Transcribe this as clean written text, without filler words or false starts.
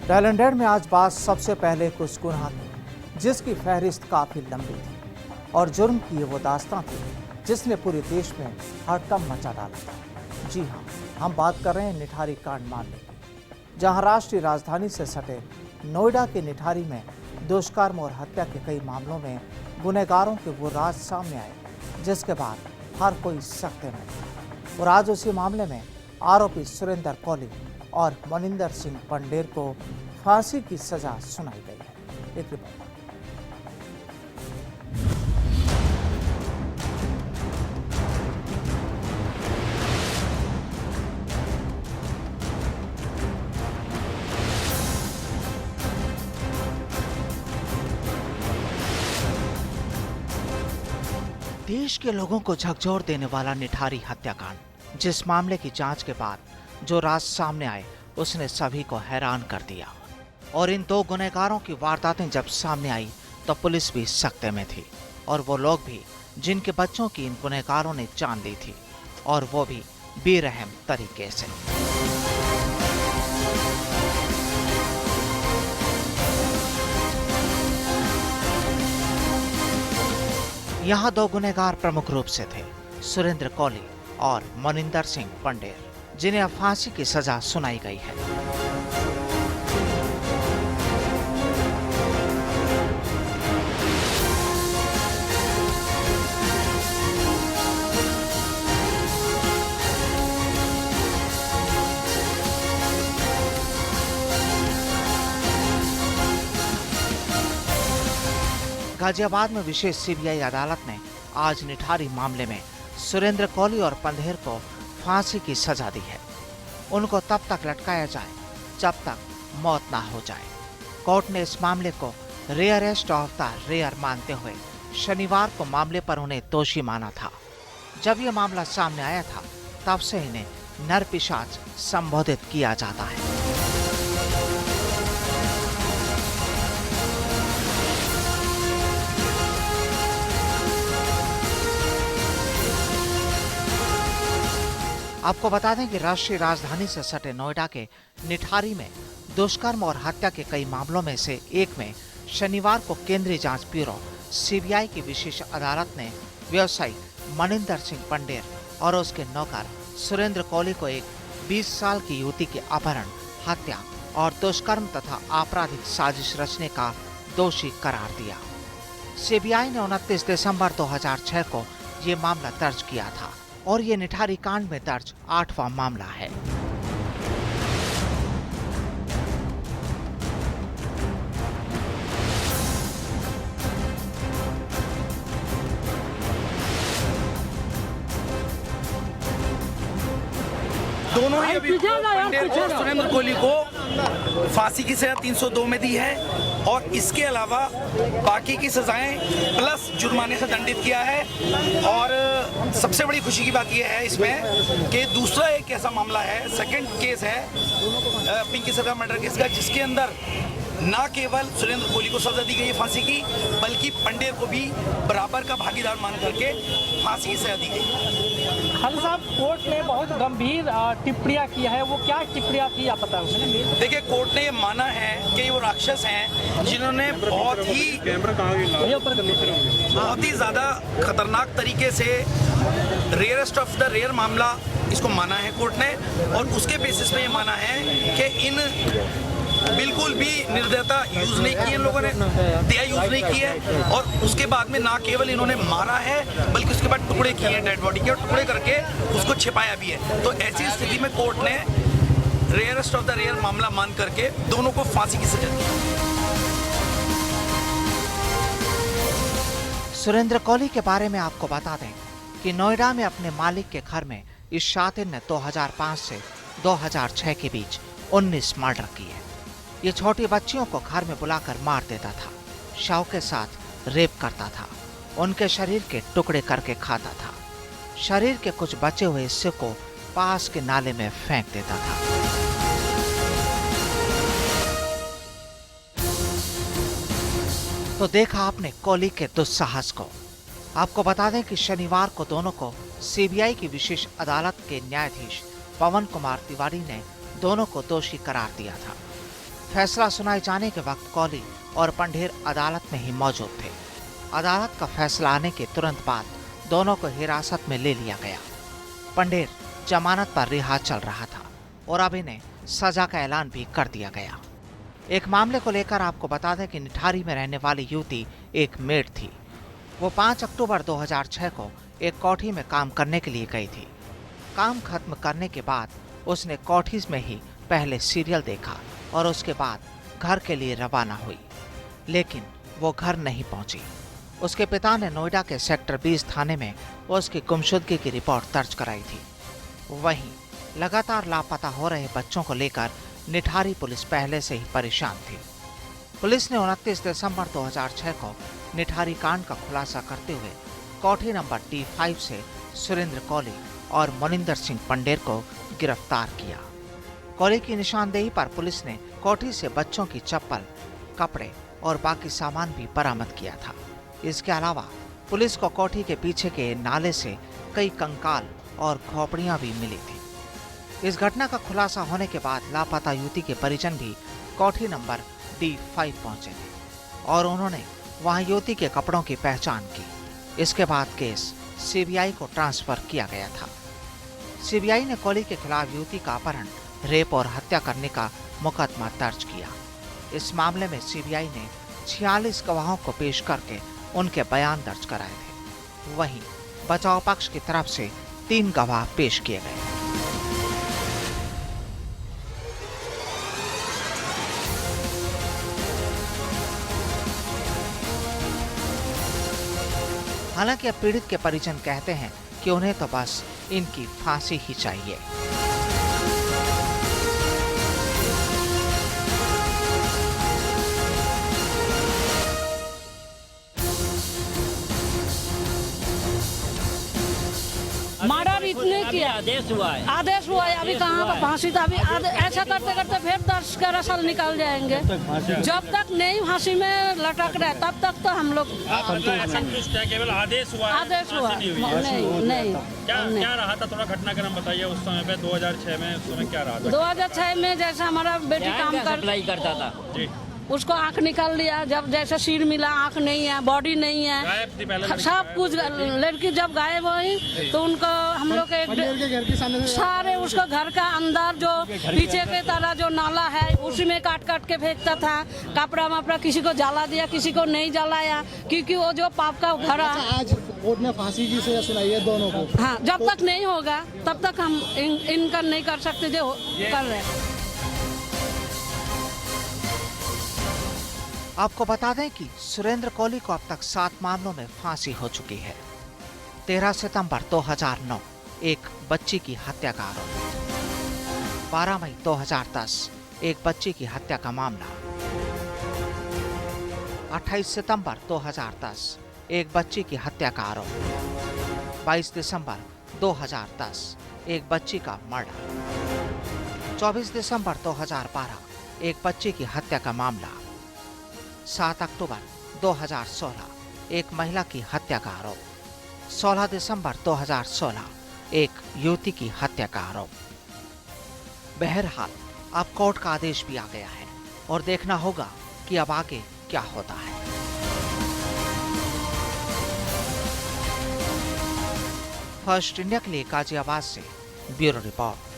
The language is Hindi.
टैलेंटेड में आज बात सबसे पहले कुछ गुनाह की, जिसकी फहरिस्त काफी लंबी थी और जुर्म की वो दास्तां थी जिसने पूरे देश में हड़कंप मचा डाला था। जी हाँ, हम बात कर रहे हैं निठारी कांड मामले की, जहां राष्ट्रीय राजधानी से सटे नोएडा के निठारी में दुष्कर्म और हत्या के कई मामलों में गुनहगारों के वो राज सामने आए जिसके बाद हर कोई सकते में था। और आज उसी मामले में आरोपी सुरेंद्र कौली और मनिंदर सिंह पंडेर को फांसी की सजा सुनाई गई है। एक रिपोर्ट। देश के लोगों को झकझोर देने वाला निठारी हत्याकांड, जिस मामले की जांच के बाद जो राज सामने आए उसने सभी को हैरान कर दिया। और इन दो गुनहगारों की वारदातें जब सामने आई तो पुलिस भी सकते में थी, और वो लोग भी जिनके बच्चों की इन गुनहगारों ने जान ली थी, और वो भी बेरहम तरीके से। यहाँ दो गुनहगार प्रमुख रूप से थे, सुरेंद्र कौली और मनिंदर सिंह पंडेर, जिन्हें अब फांसी की सजा सुनाई गई है। गाजियाबाद में विशेष सीबीआई अदालत ने आज निठारी मामले में सुरेंद्र कौली और पंडेर को फांसी की सजा दी है। उनको तब तक लटकाया जाए जब तक मौत ना हो जाए। कोर्ट ने इस मामले को रेयरेस्ट ऑफ द रेयर मानते हुए शनिवार को मामले पर उन्हें दोषी माना था। जब यह मामला सामने आया था तब से इन्हें नरपिशाच संबोधित किया जाता है। आपको बता दें कि राष्ट्रीय राजधानी से सटे नोएडा के निठारी में दुष्कर्म और हत्या के कई मामलों में से एक में शनिवार को केंद्रीय जांच ब्यूरो सीबीआई की विशेष अदालत ने व्यवसायी मनिंदर सिंह पंडेर और उसके नौकर सुरेंद्र कौली को एक 20 साल की युवती के अपहरण, हत्या और दुष्कर्म तथा आपराधिक साजिश रचने का दोषी करार दिया। सीबीआई ने 29 दिसंबर 2006 को ये मामला दर्ज किया था और ये निठारी कांड में दर्ज 8वां मामला है। दोनों ही अभी पंडेर को सुरेंद्र कौली को फांसी की सजा 302 में दी है और इसके अलावा बाकी की सजाएं प्लस जुर्माने से दंडित किया है। और सबसे बड़ी खुशी की बात यह है इसमें कि दूसरा एक ऐसा मामला है, सेकंड केस है पिंकी सगा मर्डर केस का, जिसके अंदर न केवल सुरेंद्र कौली को सजा दी गई है फांसी की, बल्कि पंडेर को भी बराबर का भागीदार मान करके फांसी की सजा दी गई। खालिद साहब, कोर्ट ने बहुत गंभीर टिप्पणियां की है, वो क्या टिप्पणियां थी आप बताओ। देखिए, कोर्ट ने ये माना है कि वो राक्षस हैं जिन्होंने बहुत ही ज्यादा खतरनाक तरीके से रेयरेस्ट ऑफ द रेयर मामला इसको माना है कोर्ट ने, और उसके बेसिस पे ये माना है कि इन बिल्कुल भी निर्दयता यूज नहीं की इन लोगों ने, दया यूज नहीं की है। और उसके बाद में ना केवल इन्होंने मारा है बल्कि उसके बाद टुकड़े किए हैं डेड बॉडी के, और टुकड़े करके उसको छिपाया भी है। तो ऐसी स्थिति में कोर्ट ने रेयरेस्ट ऑफ द रेयर मामला मान करके दोनों को फांसी की सजा दी। सुरेंद्र कौली के बारे में आपको बता दें कि नोएडा में अपने मालिक के घर में इस शातिर ने 2005 से 2006 के बीच 19 मर्डर किए। ये छोटी बच्चियों को घर में बुलाकर मार देता था, शव के साथ रेप करता था, उनके शरीर के टुकड़े करके खाता था, शरीर के कुछ बचे हुए हिस्से को पास के नाले में फेंक देता था। तो देखा आपने कौली के दुस्साहस को। आपको बता दें कि शनिवार को दोनों को सीबीआई की विशेष अदालत के न्यायाधीश पवन कुमार तिवारी ने दोनों को दोषी करार दिया था। फैसला सुनाए जाने के वक्त कौली और पंढेर अदालत में ही मौजूद थे। अदालत का फैसला आने के तुरंत बाद दोनों को हिरासत में ले लिया गया। पंढेर जमानत पर रिहा चल रहा था और अब इन्हें सजा का ऐलान भी कर दिया गया। एक मामले को लेकर आपको बता दें कि निठारी में रहने वाली युवती एक मेड थी। वो 5 अक्टूबर 2006 को एक कोठी में काम करने के लिए गई थी। काम खत्म करने के बाद उसने कोठी में ही पहले सीरियल देखा और उसके बाद घर के लिए रवाना हुई, लेकिन वो घर नहीं पहुंची। उसके पिता ने नोएडा के सेक्टर 20 थाने में उसकी गुमशुदगी की रिपोर्ट दर्ज कराई थी। वहीं लगातार लापता हो रहे बच्चों को लेकर निठारी पुलिस पहले से ही परेशान थी। पुलिस ने 29 दिसंबर 2006 को निठारी कांड का खुलासा करते हुए कोठी नंबर D5 से सुरेंद्र कौली और मनिंदर सिंह पंढेर को गिरफ्तार किया। कौली की निशानदेही पर पुलिस ने कोठी से बच्चों की चप्पल, कपड़े और बाकी सामान भी बरामद किया था। इसके अलावा पुलिस को कोठी के पीछे के नाले से कई कंकाल और खोपड़ियां भी मिली थी। इस घटना का खुलासा होने के बाद लापता युवती के परिजन भी कोठी नंबर D5 पहुंचे थे और उन्होंने वहां युवती के कपड़ों की पहचान की। इसके बाद केस CBI को ट्रांसफर किया गया था। CBI ने कौली के खिलाफ युवती का अपहरण, रेप और हत्या करने का मुकदमा दर्ज किया। इस मामले में CBI ने 46 गवाहों को पेश करके उनके बयान दर्ज कराए थे। वहीं बचाव पक्ष की तरफ से 3 गवाह पेश किए गए। हालांकि अब पीड़ित के परिजन कहते हैं कि उन्हें तो बस इनकी फांसी ही चाहिए। मर्डर इतने किया, आदेश हुआ है। अभी कहाँ पर फांसी था? अभी ऐसा करते करते फिर 10 11 साल निकल जाएंगे। जब तक नहीं फांसी में लटक रहे तब तक तो हम लोग संतुष्ट है। केवल आदेश हुआ है, आदेश हुआ फांसी नहीं हुई। नहीं। क्या रहा था? थोड़ा घटनाक्रम बताइए। उस समय पे 2006 में उस समय क्या रहा था? 2006 में जैसा हमारा बेटी काम करता था जी, उसको आंख निकाल लिया। जब जैसे सिर मिला, आंख नहीं है, बॉडी नहीं है, गायब थी पहले सब कुछ। लड़की जब गायब हुई तो उनको हम लोग के घर के सारे उसको घर का अंदर जो पीछे के तरह जो नाला है उसी में काट काट के फेंकता था। कपड़ा वपड़ा किसी को जला दिया, किसी को नहीं जलाया, क्योंकि वो जो पाप का घर है। आज कोर्ट ने फांसी की सजा सुनाई है दोनों को। हाँ, जब तक नहीं होगा तब तक हम इनका नहीं कर सकते जो कर रहे हैं। आपको बता दें कि सुरेंद्र कौली को अब तक 7 मामलों में फांसी हो चुकी है। 13 सितंबर 2009 एक बच्ची की हत्या का आरोप, 12 मई 2010 एक बच्ची की हत्या का मामला, 28 सितंबर 2010 एक बच्ची की हत्या का आरोप, 22 दिसंबर 2010 एक बच्ची का मर्डर, 24 दिसंबर 2012 एक बच्ची की हत्या का मामला, 7 अक्टूबर 2016 एक महिला की हत्या का आरोप, 16 दिसंबर 2016 एक युवती की हत्या का आरोप। बहरहाल अब कोर्ट का आदेश भी आ गया है और देखना होगा कि अब आगे क्या होता है। फर्स्ट इंडिया के लिए गाजियाबाद से ब्यूरो रिपोर्ट।